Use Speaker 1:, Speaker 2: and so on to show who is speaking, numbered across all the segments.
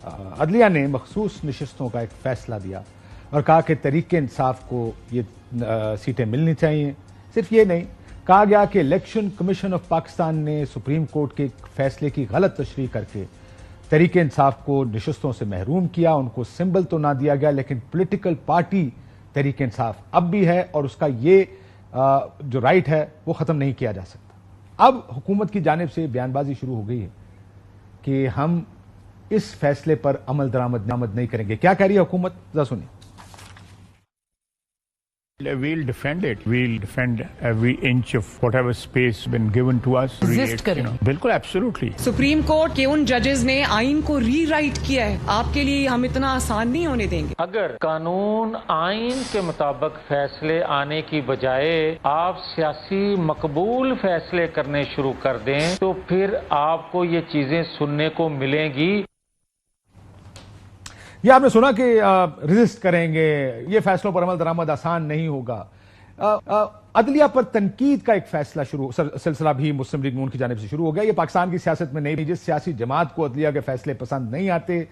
Speaker 1: عدلیہ نے مخصوص نشستوں کا ایک فیصلہ دیا اور کہا کہ تحریک انصاف کو یہ سیٹیں ملنی چاہیے. صرف یہ نہیں کہا گیا کہ الیکشن کمیشن آف پاکستان نے سپریم کورٹ کے فیصلے کی غلط تشریح کر کے تحریک انصاف کو نشستوں سے محروم کیا. ان کو سمبل تو نہ دیا گیا لیکن پولیٹیکل پارٹی تحریک انصاف اب بھی ہے اور اس کا یہ جو رائٹ ہے وہ ختم نہیں کیا جا سکتا. اب حکومت کی جانب سے بیان بازی شروع ہو گئی ہے کہ ہم اس فیصلے پر عمل درآمد نہیں کریں گے. کیا کہہ رہی ہے حکومت؟ ذرا سنیے.
Speaker 2: We'll defend it. We'll defend every inch of whatever space been given to us.
Speaker 3: Resist کریں.
Speaker 2: بالکل absolutely.
Speaker 3: سپریم کورٹ کے ان ججز نے آئین کو ری رائٹ کیا ہے. آپ کے لیے ہم اتنا آسان نہیں ہونے دیں گے.
Speaker 4: اگر قانون آئین کے مطابق فیصلے آنے کی بجائے آپ سیاسی مقبول فیصلے کرنے شروع کر دیں تو پھر آپ کو یہ چیزیں سننے کو ملیں گی.
Speaker 1: یہ آپ نے سنا کہ ریزسٹ کریں گے, یہ فیصلوں پر عمل درآمد آسان نہیں ہوگا. عدلیہ پر تنقید کا ایک فیصلہ سلسلہ بھی مسلم لیگ نون کی جانب سے شروع ہو گیا. یہ پاکستان کی سیاست میں نہیں, جس سیاسی جماعت کو عدلیہ کے فیصلے پسند نہیں آتے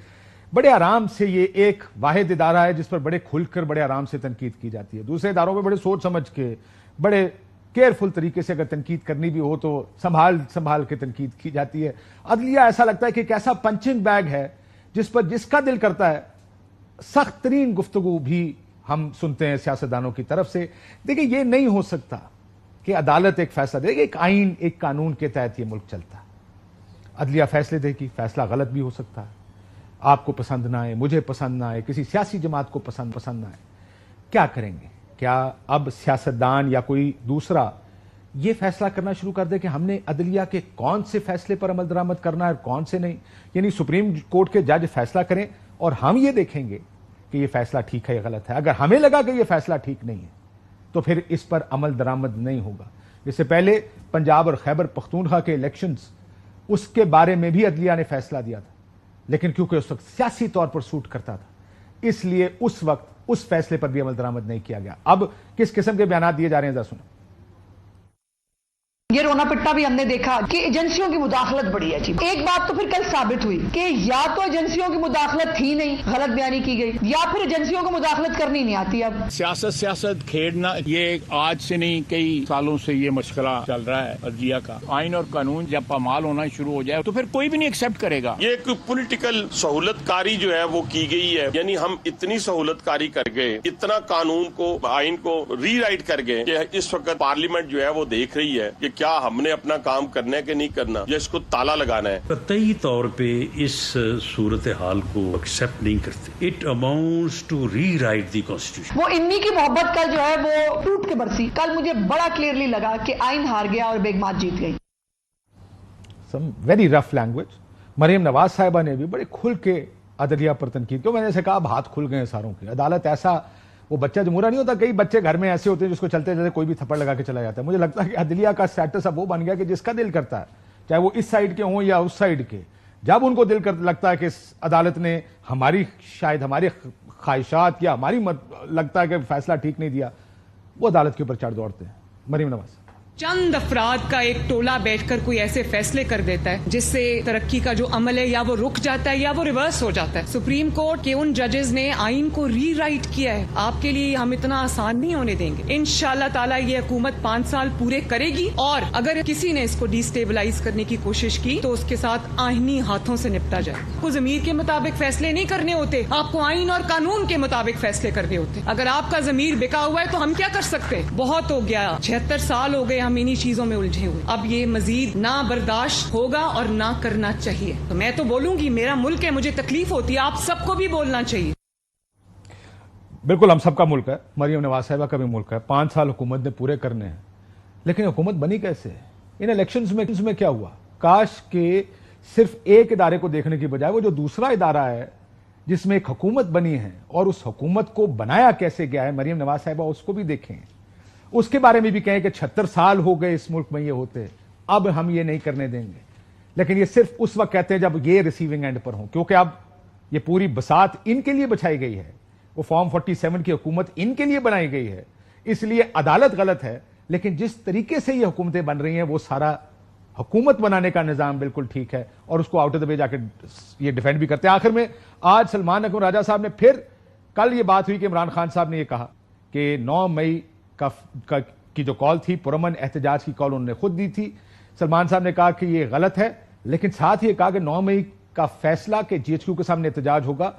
Speaker 1: بڑے آرام سے, یہ ایک واحد ادارہ ہے جس پر بڑے کھل کر بڑے آرام سے تنقید کی جاتی ہے. دوسرے اداروں میں بڑے سوچ سمجھ کے بڑے کیئرفل طریقے سے اگر تنقید کرنی بھی ہو تو سنبھال کے تنقید کی جاتی ہے. عدلیہ ایسا لگتا ہے کہ ایک ایسا پنچنگ بیگ ہے جس پر جس کا دل کرتا ہے سخت ترین گفتگو بھی ہم سنتے ہیں سیاستدانوں کی طرف سے. دیکھیں یہ نہیں ہو سکتا کہ عدالت ایک فیصلہ دے گی, ایک آئین ایک قانون کے تحت یہ ملک چلتا ہے. عدلیہ فیصلے دے گی, فیصلہ غلط بھی ہو سکتا ہے, آپ کو پسند نہ آئے, مجھے پسند نہ آئے, کسی سیاسی جماعت کو پسند نہ آئے. کیا کریں گے؟ کیا اب سیاستدان یا کوئی دوسرا یہ فیصلہ کرنا شروع کر دے کہ ہم نے عدلیہ کے کون سے فیصلے پر عمل درآمد کرنا ہے اور کون سے نہیں؟ یعنی سپریم کورٹ کے جج فیصلہ کریں اور ہم یہ دیکھیں گے کہ یہ فیصلہ ٹھیک ہے یا غلط ہے. اگر ہمیں لگا کہ یہ فیصلہ ٹھیک نہیں ہے تو پھر اس پر عمل درآمد نہیں ہوگا. اس سے پہلے پنجاب اور خیبر پختونخوا کے الیکشنز, اس کے بارے میں بھی عدلیہ نے فیصلہ دیا تھا لیکن کیونکہ اس وقت سیاسی طور پر سوٹ کرتا تھا اس لیے اس وقت اس فیصلے پر بھی عمل درآمد نہیں کیا گیا. اب کس قسم کے بیانات دیے جا رہے ہیں ذرا سنیں.
Speaker 5: یہ رونا پٹا بھی ہم نے دیکھا کہ ایجنسیوں کی مداخلت بڑی ہے. ایک بات تو پھر کل ثابت ہوئی کہ یا تو ایجنسیوں کی مداخلت تھی نہیں, غلط بیانی کی گئی, یا پھر ایجنسیوں کو مداخلت کرنی نہیں آتی. اب
Speaker 2: سیاست کھیلنا یہ آج سے نہیں, کئی سالوں سے یہ مشغلہ چل رہا ہے عدلیہ کا. آئین اور قانون جب پامال ہونا شروع ہو جائے تو پھر کوئی بھی نہیں ایکسپٹ کرے گا.
Speaker 6: یہ ایک پولیٹیکل سہولت کاری جو ہے وہ کی گئی ہے. یعنی ہم اتنی سہولت کاری کر گئے, اتنا قانون کو آئین کو ری رائٹ کر گئے کہ اس وقت پارلیمنٹ جو ہے وہ دیکھ رہی ہے کہ کیا ہم نے اپنا کام کرنا ہے کہ نہیں کرنا, یا اس کو تالا لگانا ہے.
Speaker 7: قطعی طور پہ اس صورتحال کو ایکسپٹ نہیں کرتے. It amounts to rewrite the constitution.
Speaker 5: وہ انی کی محبت کل جو ہے وہ ٹوٹ کے برسی. کل مجھے بڑا کلیئرلی لگا کہ آئین ہار گیا اور بیگمات جیت گئی.
Speaker 1: Some very rough language. Maryam Nawaz صاحبہ نے بھی بڑے کھل کے عدلیہ پر تنقید کی. میں نے کہا اب ہاتھ کھل گئے ساروں کے. عدالت ایسا وہ بچہ جمہورہ نہیں ہوتا, کئی بچے گھر میں ایسے ہوتے ہیں جس کو چلتے چلتے کوئی بھی تھپڑ لگا کے چلا جاتا ہے. مجھے لگتا ہے کہ عدلیہ کا سٹیٹس اب وہ بن گیا کہ جس کا دل کرتا ہے, چاہے وہ اس سائیڈ کے ہوں یا اس سائیڈ کے, جب ان کو دل لگتا ہے کہ عدالت نے شاید ہماری خواہشات یا ہماری لگتا ہے کہ فیصلہ ٹھیک نہیں دیا, وہ عدالت کے اوپر چڑھ دوڑتے ہیں. مریم نواز.
Speaker 3: چند افراد کا ایک ٹولہ بیٹھ کر کوئی ایسے فیصلے کر دیتا ہے جس سے ترقی کا جو عمل ہے یا وہ رک جاتا ہے یا وہ ریورس ہو جاتا ہے. سپریم کورٹ کے ان ججز نے آئین کو ری رائٹ کیا ہے. آپ کے لیے ہم اتنا آسان نہیں ہونے دیں گے. انشاءاللہ تعالی یہ حکومت 5 سال پورے کرے گی, اور اگر کسی نے اس کو ڈی سٹیبلائز کرنے کی کوشش کی تو اس کے ساتھ آئینی ہاتھوں سے نپٹا جائے. آپ کو ضمیر کے مطابق فیصلے نہیں کرنے ہوتے, آپ کو آئین اور قانون کے مطابق فیصلے کرنے ہوتے. اگر آپ کا ضمیر بکا ہوا ہے تو ہم کیا کر سکتے؟ بہت ہو گیا, 76 سال ہو گئے ہم انہی چیزوں میں الجھے ہوئے. اب یہ مزید نہ برداشت ہوگا اور نہ کرنا چاہیے. تو میں تو بولوں گی میرا ملک ہے, مجھے تکلیف ہوتی ہے, آپ سب کو بھی بولنا چاہیے.
Speaker 1: بالکل ہم سب کا ملک ہے, مریم نواز صاحبہ کا بھی ملک ہے. 5 سال حکومت نے پورے کرنے ہیں, لیکن حکومت بنی کیسے؟ ان الیکشنز میں کیا ہوا؟ کاش کہ صرف ایک ادارے کو دیکھنے کی بجائے وہ جو دوسرا ادارہ ہے جس میں ایک حکومت بنی ہے اور اس حکومت کو بنایا کیسے گیا ہے مریم نواز صاحبہ, اس کو بھی دیکھیں. اس کے بارے میں بھی کہیں کہ 76 سال ہو گئے اس ملک میں یہ ہوتے, اب ہم یہ نہیں کرنے دیں گے. لیکن یہ صرف اس وقت کہتے ہیں جب یہ ریسیونگ اینڈ پر ہوں, کیونکہ اب یہ پوری بساط ان کے لیے بچھائی گئی ہے. وہ فارم 47 کی حکومت ان کے لیے بنائی گئی ہے, اس لیے عدالت غلط ہے. لیکن جس طریقے سے یہ حکومتیں بن رہی ہیں وہ سارا حکومت بنانے کا نظام بالکل ٹھیک ہے اور اس کو آؤٹ آف دا وے جا کے یہ ڈیفینڈ بھی کرتے ہیں. آخر میں آج سلمان اکمل راجہ صاحب نے پھر کل یہ بات ہوئی کہ عمران خان صاحب نے یہ کہا کہ 9 مئی کی جو کال تھی پرامن احتجاج کی کال انہوں نے خود دی تھی. سلمان صاحب نے کہا کہ یہ غلط ہے لیکن ساتھ یہ کہا کہ 9 مئی کا فیصلہ کہ جی ایچ کیو کے سامنے احتجاج ہوگا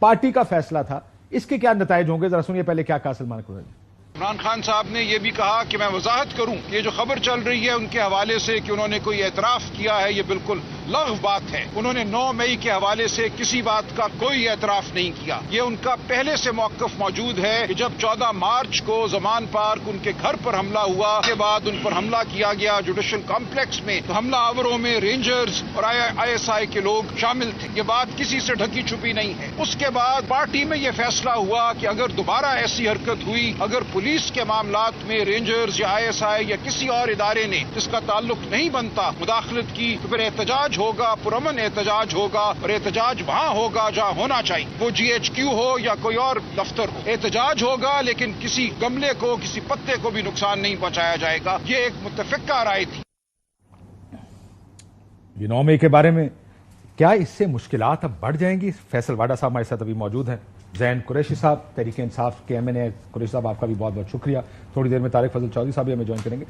Speaker 1: پارٹی کا فیصلہ تھا. اس کے کیا نتائج ہوں گے ذرا سنیے پہلے کیا کہا سلمان اکمل راجہ.
Speaker 8: عمران خان صاحب نے یہ بھی کہا کہ میں وضاحت کروں کہ یہ جو خبر چل رہی ہے ان کے حوالے سے کہ انہوں نے کوئی اعتراف کیا ہے یہ بالکل لغو بات ہے. انہوں نے 9 مئی کے حوالے سے کسی بات کا کوئی اعتراف نہیں کیا. یہ ان کا پہلے سے موقف موجود ہے کہ جب 14 مارچ کو زمان پارک ان کے گھر پر حملہ ہوا اس کے بعد ان پر حملہ کیا گیا جوڈیشل کمپلیکس میں تو حملہ آوروں میں رینجرز اور ISI کے لوگ شامل تھے. یہ بات کسی سے ڈھکی چھپی نہیں ہے. اس کے بعد پارٹی میں یہ فیصلہ ہوا کہ اگر دوبارہ ایسی حرکت ہوئی اگر پولیس کے معاملات میں رینجرز یا ISI یا کسی اور ادارے نے جس کا تعلق نہیں بنتا مداخلت کی تو پھر احتجاج ہوگا پرامن احتجاج ہوگا اور احتجاج وہاں ہوگا جہاں ہونا چاہیے وہ GHQ ہو یا کوئی اور دفتر ہو. احتجاج ہوگا لیکن کسی گملے کو کسی پتے کو بھی نقصان نہیں پہنچایا جائے گا. یہ ایک متفقہ رائے تھی.
Speaker 1: یہ 9 مئی کے بارے میں کیا اس سے مشکلات اب بڑھ جائیں گی؟ فیصل واڈا صاحب ہمارے ساتھ ابھی موجود ہیں. زین قریشی صاحب تحریک انصاف کے MNA. قریشی صاحب آپ کا بھی بہت بہت شکریہ. تھوڑی دیر میں طارق فضل چودھری صاحب بھی ہمیں جوائن کریں گے.